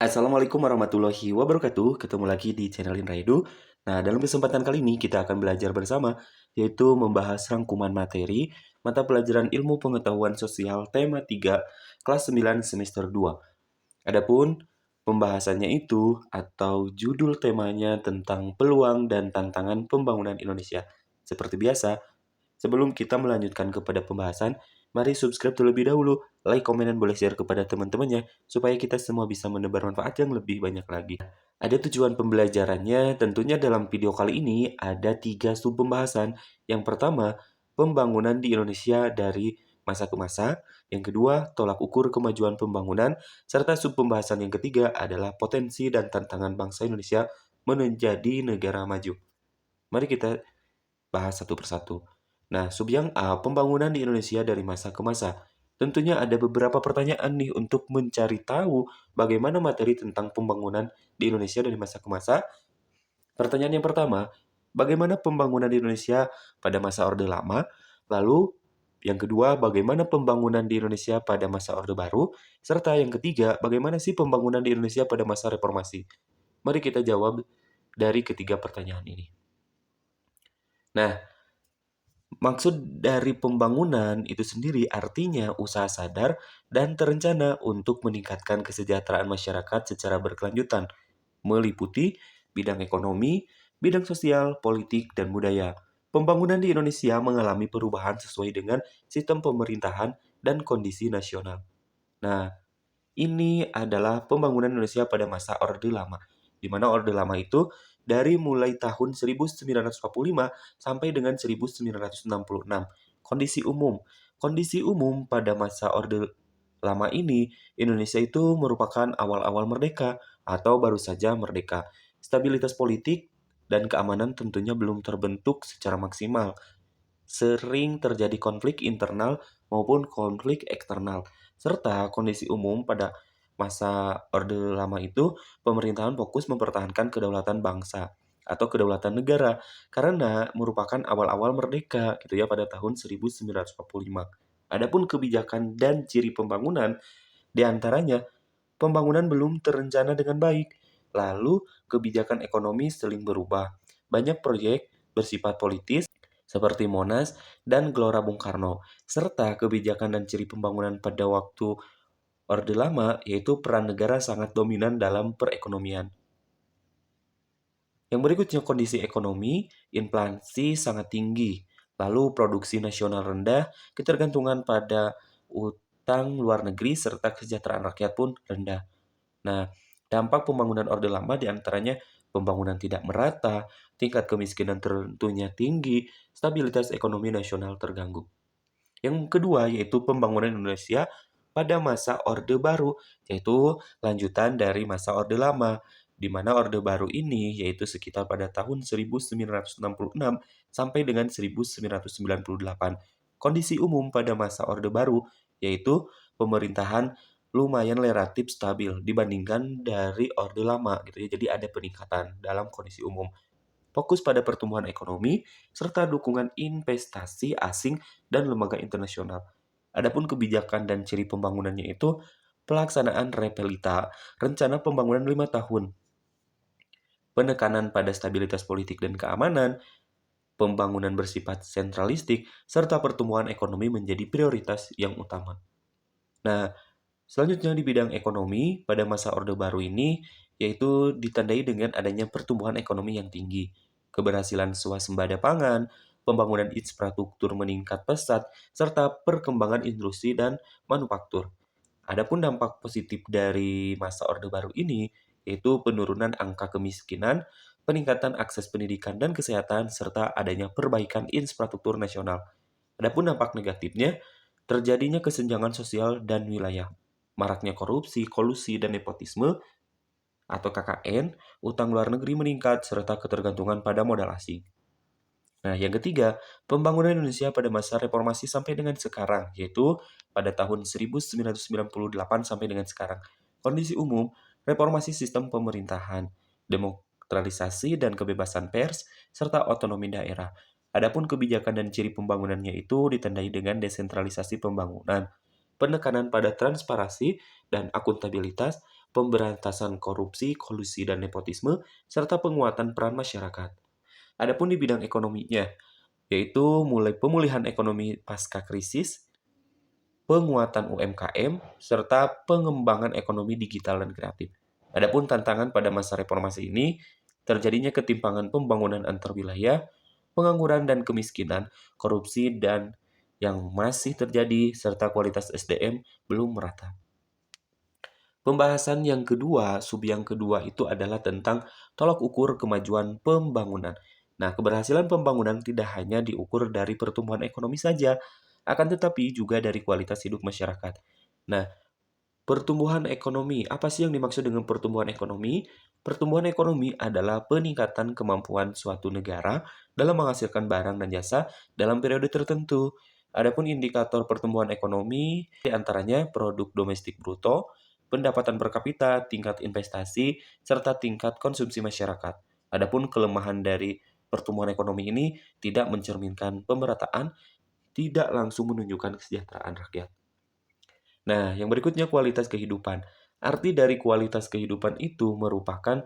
Assalamualaikum warahmatullahi wabarakatuh. Ketemu lagi di channel Inraidu. Nah, dalam kesempatan kali ini kita akan belajar bersama, yaitu membahas rangkuman materi mata pelajaran Ilmu Pengetahuan Sosial tema 3 kelas 9 semester 2. Adapun pembahasannya itu atau judul temanya tentang peluang dan tantangan pembangunan Indonesia. Seperti biasa, sebelum kita melanjutkan kepada pembahasan, mari subscribe terlebih dahulu, like, komen, dan boleh share kepada teman-temannya, supaya kita semua bisa menebar manfaat yang lebih banyak lagi. Ada tujuan pembelajarannya, tentunya dalam video kali ini ada 3 sub pembahasan. Yang pertama, pembangunan di Indonesia dari masa ke masa. Yang kedua, tolak ukur kemajuan pembangunan. Serta sub pembahasan yang ketiga adalah potensi dan tantangan bangsa Indonesia menjadi negara maju. Mari kita bahas satu persatu. Nah, sub yang A, pembangunan di Indonesia dari masa ke masa. Tentunya ada beberapa pertanyaan nih untuk mencari tahu bagaimana materi tentang pembangunan di Indonesia dari masa ke masa. Pertanyaan yang pertama, bagaimana pembangunan di Indonesia pada masa Orde Lama? Lalu, yang kedua, bagaimana pembangunan di Indonesia pada masa Orde Baru? Serta yang ketiga, bagaimana sih pembangunan di Indonesia pada masa reformasi? Mari kita jawab dari ketiga pertanyaan ini. Nah, maksud dari pembangunan itu sendiri artinya usaha sadar dan terencana untuk meningkatkan kesejahteraan masyarakat secara berkelanjutan, meliputi bidang ekonomi, bidang sosial, politik, dan budaya. Pembangunan di Indonesia mengalami perubahan sesuai dengan sistem pemerintahan dan kondisi nasional. Nah, ini adalah pembangunan Indonesia pada masa Orde Lama, di mana Orde Lama itu dari mulai tahun 1945 sampai dengan 1966. Kondisi umum. Kondisi umum pada masa Orde Lama ini, Indonesia itu merupakan awal-awal merdeka atau baru saja merdeka. Stabilitas politik dan keamanan tentunya belum terbentuk secara maksimal. Sering terjadi konflik internal maupun konflik eksternal. Serta kondisi umum pada masa Orde Lama itu, pemerintahan fokus mempertahankan kedaulatan bangsa atau kedaulatan negara karena merupakan awal-awal merdeka gitu ya pada tahun 1945. Adapun kebijakan dan ciri pembangunan di antaranya pembangunan belum terencana dengan baik. Lalu kebijakan ekonomi sering berubah. Banyak proyek bersifat politis seperti Monas dan Gelora Bung Karno, serta kebijakan dan ciri pembangunan pada waktu Orde Lama, yaitu peran negara sangat dominan dalam perekonomian. Yang berikutnya kondisi ekonomi, inflasi sangat tinggi, lalu produksi nasional rendah, ketergantungan pada utang luar negeri, serta kesejahteraan rakyat pun rendah. Nah, dampak pembangunan Orde Lama diantaranya pembangunan tidak merata, tingkat kemiskinan tentunya tinggi, stabilitas ekonomi nasional terganggu. Yang kedua yaitu pembangunan Indonesia pada masa Orde Baru, yaitu lanjutan dari masa Orde Lama, di mana Orde Baru ini yaitu sekitar pada tahun 1966 sampai dengan 1998. Kondisi umum pada masa Orde Baru yaitu pemerintahan lumayan relatif stabil dibandingkan dari Orde Lama gitu ya. Jadi ada peningkatan dalam kondisi umum. Fokus pada pertumbuhan ekonomi serta dukungan investasi asing dan lembaga internasional. Adapun kebijakan dan ciri pembangunannya itu pelaksanaan repelita, rencana pembangunan 5 tahun, penekanan pada stabilitas politik dan keamanan, pembangunan bersifat sentralistik, serta pertumbuhan ekonomi menjadi prioritas yang utama. Nah, selanjutnya di bidang ekonomi, pada masa Orde Baru ini, yaitu ditandai dengan adanya pertumbuhan ekonomi yang tinggi, keberhasilan swasembada pangan, pembangunan infrastruktur meningkat pesat, serta perkembangan industri dan manufaktur. Adapun dampak positif dari masa Orde Baru ini, yaitu penurunan angka kemiskinan, peningkatan akses pendidikan dan kesehatan, serta adanya perbaikan infrastruktur nasional. Adapun dampak negatifnya, terjadinya kesenjangan sosial dan wilayah, maraknya korupsi, kolusi, dan nepotisme atau KKN, utang luar negeri meningkat, serta ketergantungan pada modal asing. Nah, yang ketiga, pembangunan Indonesia pada masa reformasi sampai dengan sekarang, yaitu pada tahun 1998 sampai dengan sekarang. Kondisi umum, reformasi sistem pemerintahan, demokratisasi dan kebebasan pers, serta otonomi daerah. Adapun kebijakan dan ciri pembangunannya itu ditandai dengan desentralisasi pembangunan, penekanan pada transparansi dan akuntabilitas, pemberantasan korupsi, kolusi, dan nepotisme, serta penguatan peran masyarakat. Adapun di bidang ekonominya, yaitu mulai pemulihan ekonomi pasca krisis, penguatan UMKM, serta pengembangan ekonomi digital dan kreatif. Adapun tantangan pada masa reformasi ini, terjadinya ketimpangan pembangunan antar wilayah, pengangguran dan kemiskinan, korupsi dan yang masih terjadi, serta kualitas SDM belum merata. Pembahasan yang kedua, sub yang kedua itu adalah tentang tolak ukur kemajuan pembangunan. Nah, keberhasilan pembangunan tidak hanya diukur dari pertumbuhan ekonomi saja, akan tetapi juga dari kualitas hidup masyarakat. Nah, pertumbuhan ekonomi, apa sih yang dimaksud dengan pertumbuhan ekonomi? Pertumbuhan ekonomi adalah peningkatan kemampuan suatu negara dalam menghasilkan barang dan jasa dalam periode tertentu. Adapun indikator pertumbuhan ekonomi, diantaranya produk domestik bruto, pendapatan per kapita, tingkat investasi, serta tingkat konsumsi masyarakat. Adapun kelemahan dari pertumbuhan ekonomi ini tidak mencerminkan pemerataan, tidak langsung menunjukkan kesejahteraan rakyat. Nah, yang berikutnya kualitas kehidupan. Arti dari kualitas kehidupan itu merupakan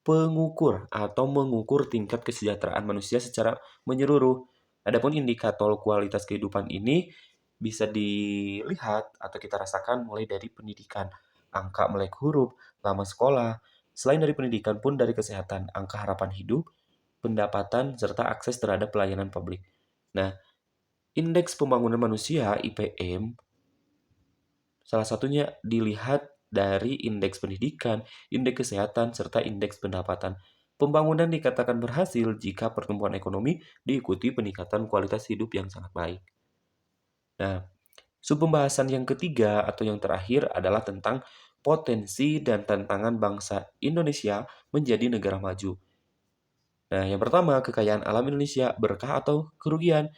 pengukur atau mengukur tingkat kesejahteraan manusia secara menyeluruh. Adapun indikator kualitas kehidupan ini bisa dilihat atau kita rasakan mulai dari pendidikan, angka melek huruf, lama sekolah. Selain dari pendidikan pun dari kesehatan, angka harapan hidup, pendapatan, serta akses terhadap pelayanan publik. Nah, indeks pembangunan manusia IPM salah satunya dilihat dari indeks pendidikan, indeks kesehatan, serta indeks pendapatan. Pembangunan dikatakan berhasil jika pertumbuhan ekonomi diikuti peningkatan kualitas hidup yang sangat baik. Nah, pembahasan yang ketiga atau yang terakhir adalah tentang potensi dan tantangan bangsa Indonesia menjadi negara maju. Nah, yang pertama, kekayaan alam Indonesia, berkah atau kerugian.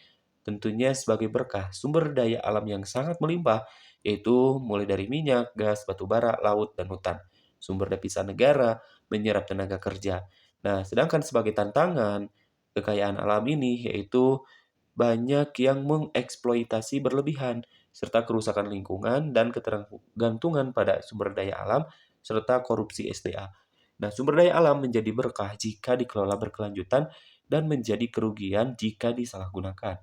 Tentunya sebagai berkah, sumber daya alam yang sangat melimpah, yaitu mulai dari minyak, gas, batu bara, laut, dan hutan. Sumber devisa negara, menyerap tenaga kerja. Nah, sedangkan sebagai tantangan, kekayaan alam ini yaitu banyak yang mengeksploitasi berlebihan, serta kerusakan lingkungan dan ketergantungan pada sumber daya alam, serta korupsi SDA. Nah, sumber daya alam menjadi berkah jika dikelola berkelanjutan dan menjadi kerugian jika disalahgunakan.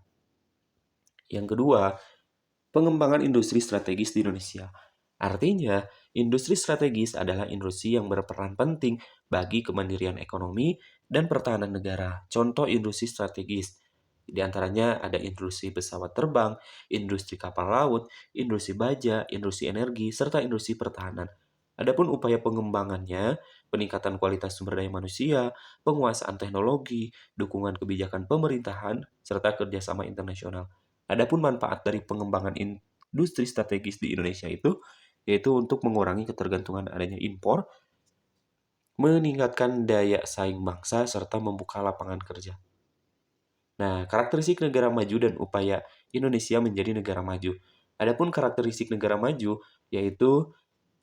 Yang kedua, pengembangan industri strategis di Indonesia. Artinya, industri strategis adalah industri yang berperan penting bagi kemandirian ekonomi dan pertahanan negara. Contoh industri strategis, di antaranya ada industri pesawat terbang, industri kapal laut, industri baja, industri energi, serta industri pertahanan. Adapun upaya pengembangannya, peningkatan kualitas sumber daya manusia, penguasaan teknologi, dukungan kebijakan pemerintahan, serta kerjasama internasional. Adapun manfaat dari pengembangan industri strategis di Indonesia itu, yaitu untuk mengurangi ketergantungan adanya impor, meningkatkan daya saing bangsa, serta membuka lapangan kerja. Nah, karakteristik negara maju dan upaya Indonesia menjadi negara maju. Adapun karakteristik negara maju, yaitu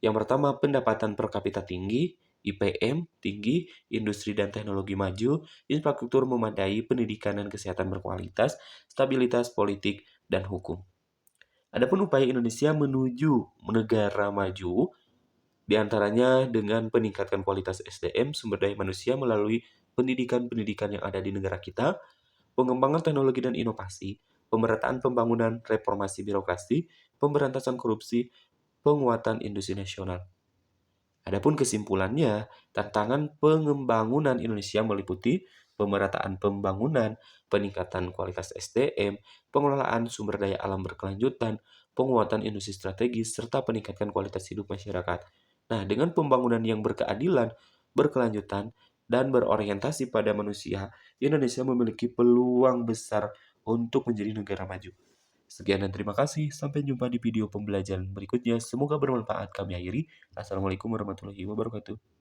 yang pertama pendapatan per kapita tinggi, IPM tinggi, industri dan teknologi maju, infrastruktur memadai, pendidikan dan kesehatan berkualitas, stabilitas politik, dan hukum. Adapun upaya Indonesia menuju negara maju, diantaranya dengan peningkatan kualitas SDM, sumber daya manusia melalui pendidikan-pendidikan yang ada di negara kita, pengembangan teknologi dan inovasi, pemerataan pembangunan, reformasi birokrasi, pemberantasan korupsi, penguatan industri nasional. Adapun kesimpulannya, tantangan pengembangan Indonesia meliputi pemerataan pembangunan, peningkatan kualitas SDM, pengelolaan sumber daya alam berkelanjutan, penguatan industri strategis, serta peningkatan kualitas hidup masyarakat. Nah, dengan pembangunan yang berkeadilan, berkelanjutan, dan berorientasi pada manusia, Indonesia memiliki peluang besar untuk menjadi negara maju. Sekian dan terima kasih. Sampai jumpa di video pembelajaran berikutnya. Semoga bermanfaat. Kami akhiri. Assalamualaikum warahmatullahi wabarakatuh.